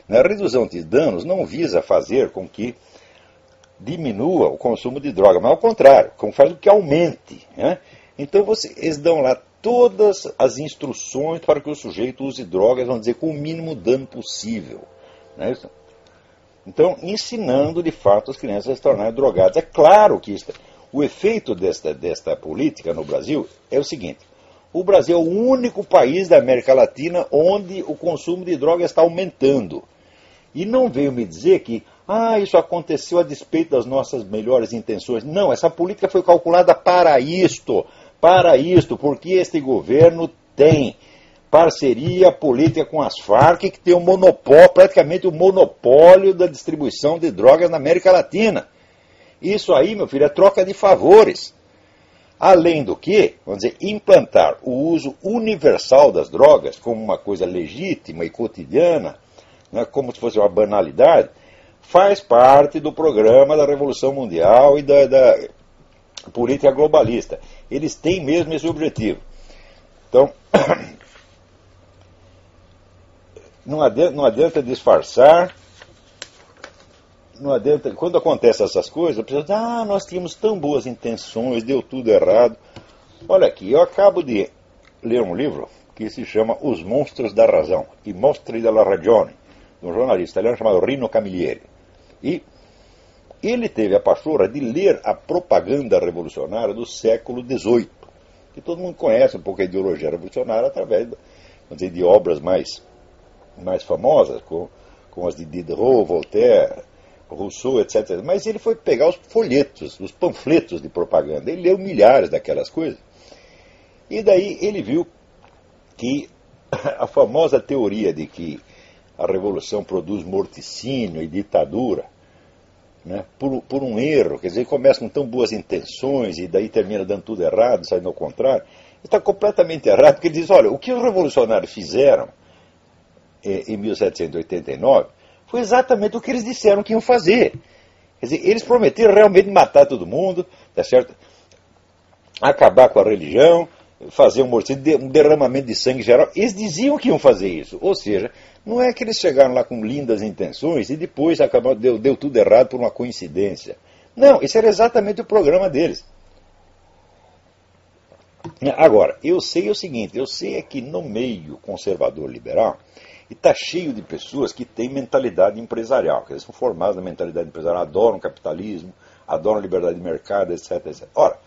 A redução de danos não visa fazer com que diminua o consumo de droga, mas ao contrário, como faz com que aumente. Né? Então eles dão lá todas as instruções para que o sujeito use drogas, vamos dizer, com o mínimo dano possível. Não é isso? Então, ensinando de fato as crianças a se tornarem drogadas. É claro que o efeito desta política no Brasil é o seguinte: o Brasil é o único país da América Latina onde o consumo de drogas está aumentando. E não veio me dizer que isso aconteceu a despeito das nossas melhores intenções. Não, essa política foi calculada para isto, porque este governo tem parceria política com as Farc, que tem praticamente o monopólio da distribuição de drogas na América Latina. Isso aí, meu filho, é troca de favores. Além do que, vamos dizer, implantar o uso universal das drogas como uma coisa legítima e cotidiana, né, como se fosse uma banalidade, faz parte do programa da Revolução Mundial e da política globalista. Eles têm mesmo esse objetivo. Então, não adianta disfarçar, não adianta, quando acontecem essas coisas, a pessoa diz, nós tínhamos tão boas intenções, deu tudo errado. Olha aqui, eu acabo de ler um livro que se chama Os Monstros da Razão, I Mostri della Ragione, de um jornalista italiano chamado Rino Camilleri. E ele teve a pachorra de ler a propaganda revolucionária do século XVIII, que todo mundo conhece um pouco a ideologia revolucionária através, vamos dizer, de obras mais famosas, como as de Diderot, Voltaire, Rousseau, etc. Mas ele foi pegar os folhetos, os panfletos de propaganda. Ele leu milhares daquelas coisas. E daí ele viu que a famosa teoria de que a revolução produz morticínio e ditadura, né, por um erro, quer dizer, ele começa com tão boas intenções e daí termina dando tudo errado, saindo ao contrário, está completamente errado, porque ele diz, olha, o que os revolucionários fizeram em 1789 foi exatamente o que eles disseram que iam fazer. Quer dizer, eles prometeram realmente matar todo mundo, tá certo? Acabar com a religião, fazer um derramamento de sangue geral. Eles diziam que iam fazer isso. Ou seja, não é que eles chegaram lá com lindas intenções e depois deu tudo errado por uma coincidência. Não, esse era exatamente o programa deles. Agora, eu sei o seguinte, eu sei é que no meio conservador liberal, e está cheio de pessoas que têm mentalidade empresarial, que eles são formados na mentalidade empresarial, adoram capitalismo, adoram liberdade de mercado, etc, etc. Ora,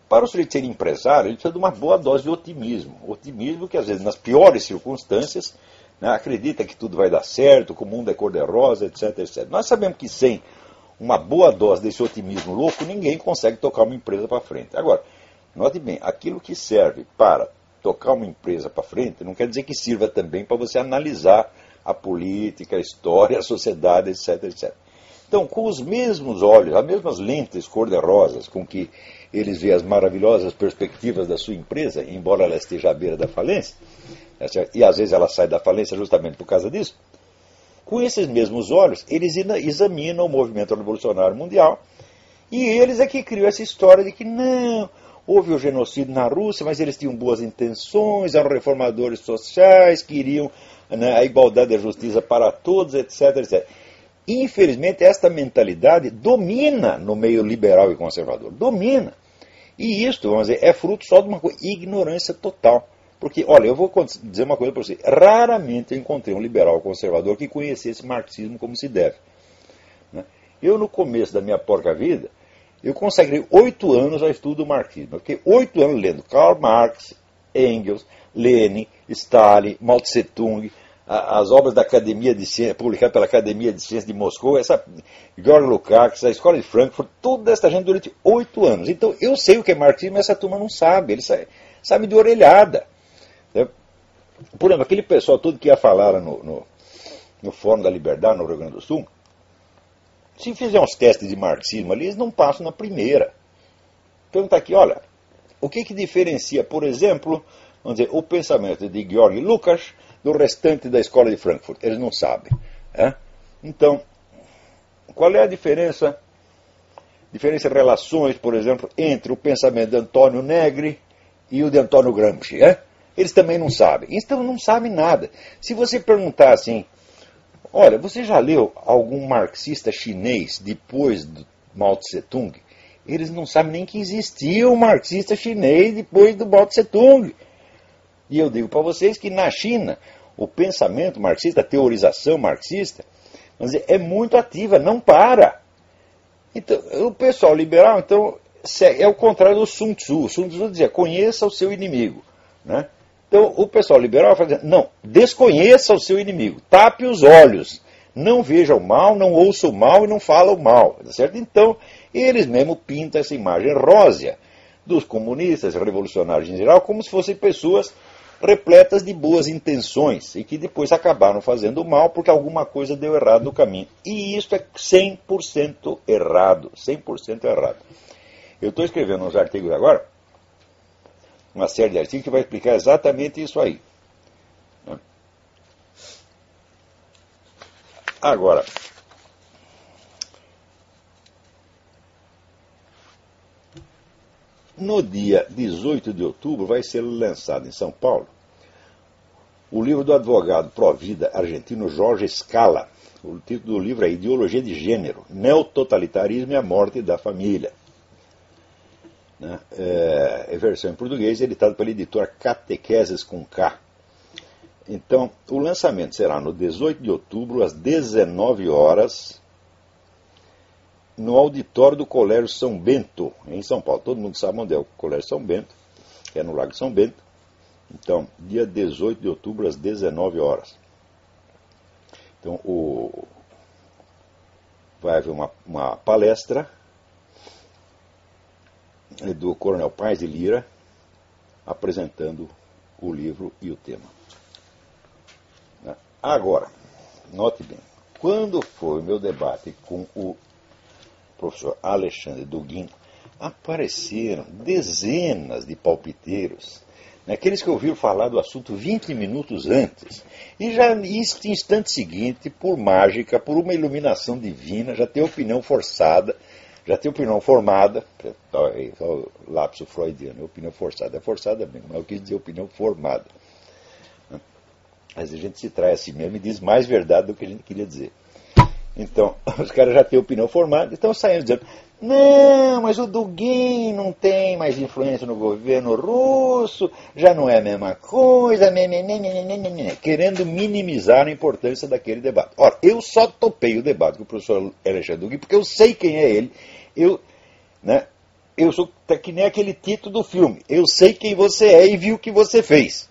para o sujeito ser empresário, ele precisa de uma boa dose de otimismo. Otimismo que, às vezes, nas piores circunstâncias, né, acredita que tudo vai dar certo, que o mundo é cor-de-rosa, etc, etc. Nós sabemos que sem uma boa dose desse otimismo louco, ninguém consegue tocar uma empresa para frente. Agora, note bem, aquilo que serve para tocar uma empresa para frente não quer dizer que sirva também para você analisar a política, a história, a sociedade, etc, etc. Então, com os mesmos olhos, as mesmas lentes cor-de-rosas com que eles veem as maravilhosas perspectivas da sua empresa, embora ela esteja à beira da falência, e às vezes ela sai da falência justamente por causa disso, com esses mesmos olhos, eles examinam o movimento revolucionário mundial, e eles é que criam essa história de que não, houve o genocídio na Rússia, mas eles tinham boas intenções, eram reformadores sociais, queriam, né, a igualdade e a justiça para todos, etc, etc. Infelizmente, esta mentalidade domina no meio liberal e conservador. Domina. E isto, vamos dizer, é fruto só de uma ignorância total. Porque, olha, eu vou dizer uma coisa para você. Raramente eu encontrei um liberal conservador que conhecesse marxismo como se deve. Né? Eu, no começo da minha porca vida, eu consagrei 8 anos ao estudo do marxismo. Eu fiquei 8 anos lendo Karl Marx, Engels, Lenin, Stalin, Mao Tse Tung, as obras da Academia de Ciências, publicadas pela Academia de Ciências de Moscou, Georg Lukács, a Escola de Frankfurt, toda essa gente durante 8 anos. Então, eu sei o que é marxismo, essa turma não sabe. Eles sabem de orelhada. Por exemplo, aquele pessoal todo que ia falar lá no Fórum da Liberdade, no Rio Grande do Sul, se fizer uns testes de marxismo ali, eles não passam na primeira. Pergunta aqui, olha, o que diferencia, por exemplo, vamos dizer, o pensamento de Georg Lukács do restante da Escola de Frankfurt? Eles não sabem. Então, qual é a diferença em relações, por exemplo, entre o pensamento de Antônio Negri e o de Antônio Gramsci? Eles também não sabem. Então, não sabem nada. Se você perguntar assim, Olha, você já leu algum marxista chinês depois do Mao Tse Tung? Eles não sabem nem que existia um marxista chinês depois do Mao Tse Tung. E eu digo para vocês que na China, o pensamento marxista, a teorização marxista, vamos dizer, é muito ativa, não para. Então, o pessoal liberal, então, é o contrário do Sun Tzu. O Sun Tzu dizia, conheça o seu inimigo. Né? Então, o pessoal liberal fala, não, desconheça o seu inimigo, tape os olhos, não veja o mal, não ouça o mal e não fala o mal. Tá certo? Então, eles mesmo pintam essa imagem rósea dos comunistas, revolucionários em geral, como se fossem pessoas repletas de boas intenções e que depois acabaram fazendo mal porque alguma coisa deu errado no caminho. E isso é 100% errado, 100% errado. Eu estou escrevendo uns artigos agora, uma série de artigos que vai explicar exatamente isso aí. Agora, no dia 18 de outubro vai ser lançado em São Paulo o livro do advogado pró-vida argentino Jorge Scala. O título do livro é Ideologia de Gênero, Neototalitarismo e a Morte da Família. É versão em português, editado pela editora Catequeses com K. Então, o lançamento será no 18 de outubro, às 19 horas, no auditório do Colégio São Bento, em São Paulo. Todo mundo sabe onde é o Colégio São Bento, que é no Lago São Bento. Então, dia 18 de outubro, às 19 horas. Então, vai haver uma palestra do Coronel Paes de Lira, apresentando o livro e o tema. Agora, note bem, quando foi o meu debate com o professor Alexandre Duguin, apareceram dezenas de palpiteiros, aqueles que ouviram falar do assunto 20 minutos antes, e já no instante seguinte, por mágica, por uma iluminação divina, já tem opinião forçada, já tem opinião formada, só lapso freudiano, opinião forçada, é forçada mesmo, mas eu quis dizer opinião formada. Mas a gente se trai a si mesmo e diz mais verdade do que a gente queria dizer. Então, os caras já têm opinião formada e estão saindo dizendo, não, mas o Dugin não tem mais influência no governo russo, já não é a mesma coisa, querendo minimizar a importância daquele debate. Ora, eu só topei o debate com o professor Alexandre Dugin porque eu sei quem é ele. Eu sou que nem aquele título do filme, eu sei quem você é e vi o que você fez.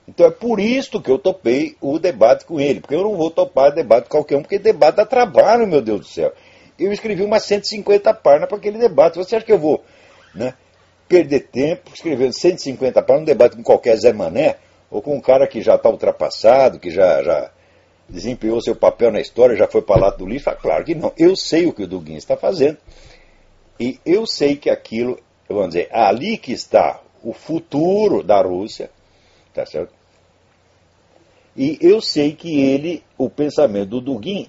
Então é por isso que eu topei o debate com ele, porque eu não vou topar debate com qualquer um, porque debate dá trabalho, meu Deus do céu. Eu escrevi umas 150 páginas para aquele debate. Você acha que eu vou perder tempo escrevendo 150 páginas num debate com qualquer Zé Mané, ou com um cara que já está ultrapassado, que já desempenhou seu papel na história, já foi para lá do lixo? Claro que não. Eu sei o que o Dugin está fazendo, e eu sei que aquilo, vamos dizer, ali que está o futuro da Rússia, tá certo? E eu sei que o pensamento do Dugin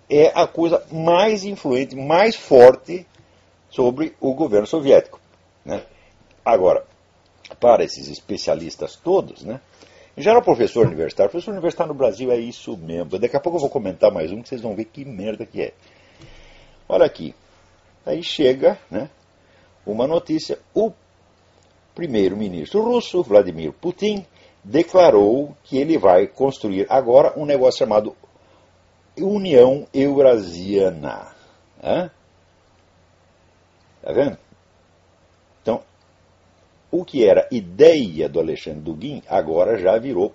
é a coisa mais influente, mais forte sobre o governo soviético. Agora, para esses especialistas todos, em geral professor universitário no Brasil é isso mesmo. Daqui a pouco eu vou comentar mais um que vocês vão ver que merda que é. Olha aqui, aí chega uma notícia, o primeiro-ministro russo, Vladimir Putin, declarou que ele vai construir agora um negócio chamado União Eurasiana. Tá vendo? Então, o que era ideia do Alexandre Dugin agora já virou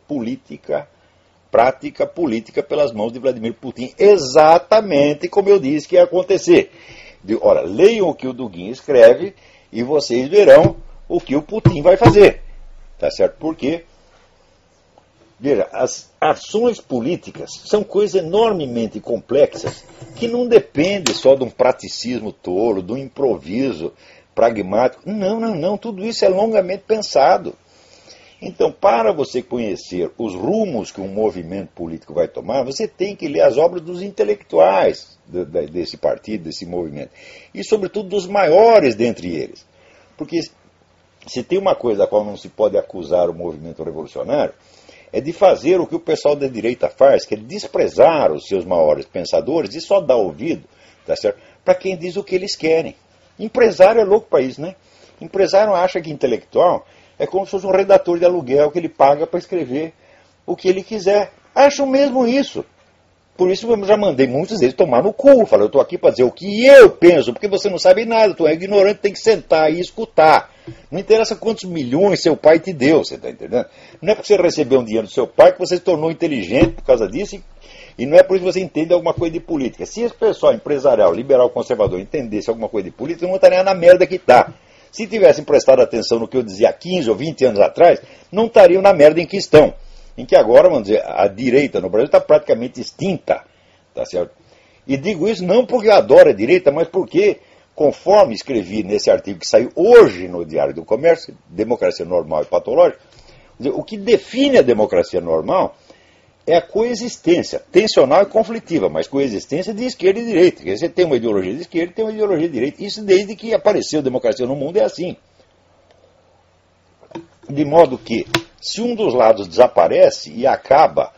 prática política pelas mãos de Vladimir Putin, exatamente como eu disse que ia acontecer. Ora, leiam o que o Dugin escreve e vocês verão o que o Putin vai fazer. Tá certo? Porque veja, as ações políticas são coisas enormemente complexas que não dependem só de um praticismo tolo, de um improviso pragmático. Não, tudo isso é longamente pensado. Então, para você conhecer os rumos que um movimento político vai tomar, você tem que ler as obras dos intelectuais desse partido, desse movimento. E, sobretudo, dos maiores dentre eles. Porque se tem uma coisa da qual não se pode acusar o movimento revolucionário, é de fazer o que o pessoal da direita faz, que é desprezar os seus maiores pensadores e só dar ouvido, tá certo? Para quem diz o que eles querem. Empresário é louco para isso, né? Empresário acha que intelectual é como se fosse um redator de aluguel que ele paga para escrever o que ele quiser. Acham mesmo isso. Por isso eu já mandei muitos deles tomar no cu. Falei, eu estou aqui para dizer o que eu penso, porque você não sabe nada, tu é ignorante, tem que sentar e escutar. Não interessa quantos milhões seu pai te deu, você está entendendo? Não é porque você recebeu um dinheiro do seu pai que você se tornou inteligente por causa disso e não é por isso que você entende alguma coisa de política. Se esse pessoal empresarial, liberal, conservador entendesse alguma coisa de política, não estaria na merda que está. Se tivessem prestado atenção no que eu dizia há 15 ou 20 anos atrás, não estariam na merda em que estão. Em que agora, vamos dizer, a direita no Brasil está praticamente extinta, tá certo? E digo isso não porque eu adoro a direita, mas porque, conforme escrevi nesse artigo que saiu hoje no Diário do Comércio, Democracia Normal e Patológica, o que define a democracia normal é a coexistência, tensional e conflitiva, mas coexistência de esquerda e direita. Quer dizer, você tem uma ideologia de esquerda e tem uma ideologia de direita. Isso desde que apareceu a democracia no mundo é assim. De modo que, se um dos lados desaparece e acaba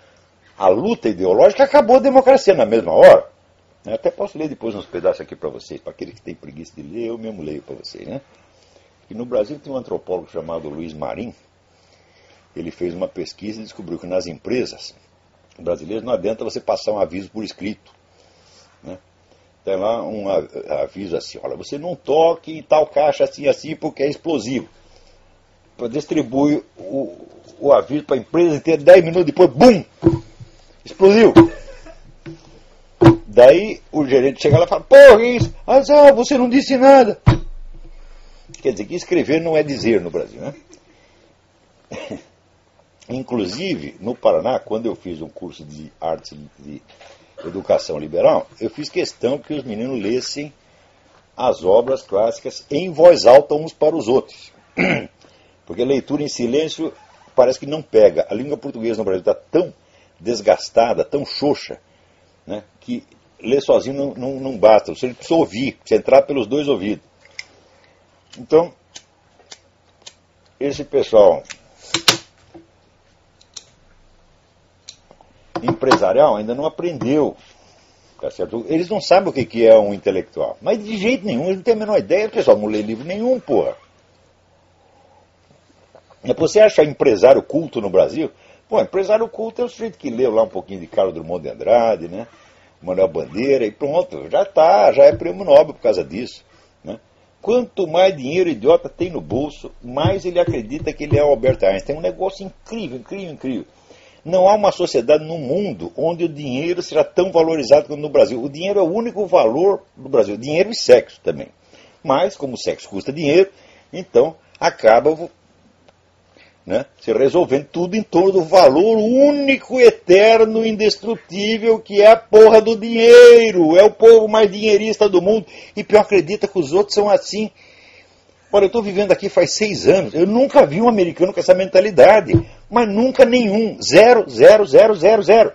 a luta ideológica, acabou a democracia na mesma hora. Eu até posso ler depois uns pedaços aqui para vocês, para aqueles que têm preguiça de ler, eu mesmo leio para vocês, né? E no Brasil tem um antropólogo chamado Luiz Marim. Ele fez uma pesquisa e descobriu que nas empresas brasileiras não adianta você passar um aviso por escrito, né? Tem lá um aviso assim, olha, você não toque em tal caixa assim assim porque é explosivo. Distribui o aviso para a empresa inteira, 10 minutos depois, bum! Explodiu! Daí o gerente chega lá e fala, porra, isso? Ah, você não disse nada. Quer dizer que escrever não é dizer no Brasil, né? Inclusive, no Paraná, quando eu fiz um curso de arte de educação liberal, eu fiz questão que os meninos lessem as obras clássicas em voz alta uns para os outros. Porque leitura em silêncio parece que não pega. A língua portuguesa no Brasil está tão desgastada, tão xoxa, né, que ler sozinho não basta. Você precisa ouvir, precisa entrar pelos dois ouvidos. Então, esse pessoal empresarial ainda não aprendeu. Tá certo? Eles não sabem o que é um intelectual. Mas de jeito nenhum, eles não têm a menor ideia. O pessoal não lê livro nenhum, porra. Você acha empresário culto no Brasil? Pô, empresário culto é o sujeito que leu lá um pouquinho de Carlos Drummond de Andrade, né? Manuel Bandeira e pronto, já é prêmio Nobel por causa disso, né? Quanto mais dinheiro o idiota tem no bolso, mais ele acredita que ele é o Albert Einstein. É um negócio incrível, incrível, incrível. Não há uma sociedade no mundo onde o dinheiro seja tão valorizado quanto no Brasil. O dinheiro é o único valor do Brasil. Dinheiro e sexo também. Mas, como o sexo custa dinheiro, então acaba, né, se resolvendo tudo em torno do valor único, eterno, indestrutível, que é a porra do dinheiro. É o povo mais dinheirista do mundo. E pior, acredita que os outros são assim. Olha, eu estou vivendo aqui faz 6 anos. Eu nunca vi um americano com essa mentalidade. Mas nunca nenhum. Zero, zero, zero, zero, zero.